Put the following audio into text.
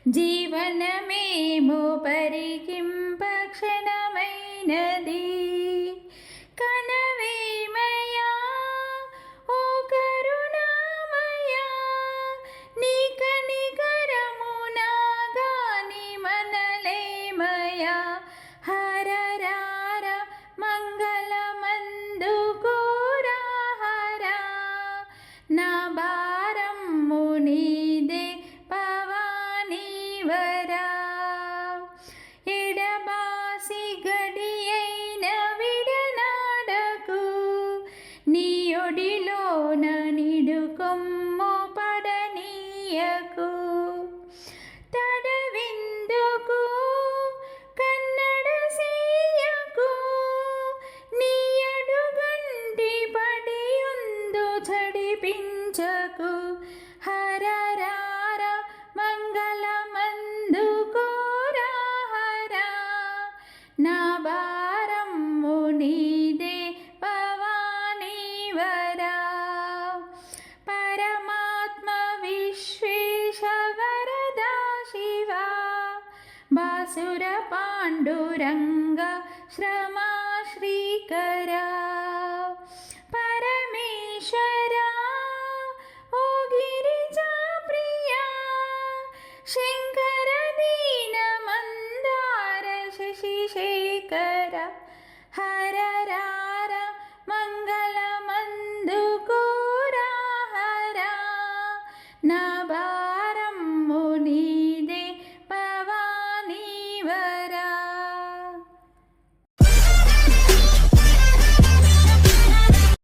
జీవనమేమో పరికింప క్షణమైనది కనవేమయా ఓ కరుణామయా నీ కనికరమునా గాని మనలేమయా హరరార మంగళమందుకోరా హరా నా భారము నీదే పవానీవరా ఎడబాసి గడియైన విడనాడకు నీ ఒడిలోన నిడుకొమ్ము పడనీయకు తడవిందుకు కన్నడ సీయకు నీ అడుగంటి పడియుందు చడిపించకు హరరార మంగళమందుకోరా హరా నా భారము నీదే పవానీవరా పరమాత్మ విశ్వేశ వరదా శివా బాసుర పాండురంగ శ్రమా శ్రీకరా పరమేశ్వరా ఓ గిరిజా ప్రియా శంకర దీన మందార శశిశేఖర హరరార మంగళమందుకోరా హరా నా భారము నీదే పవానీవరా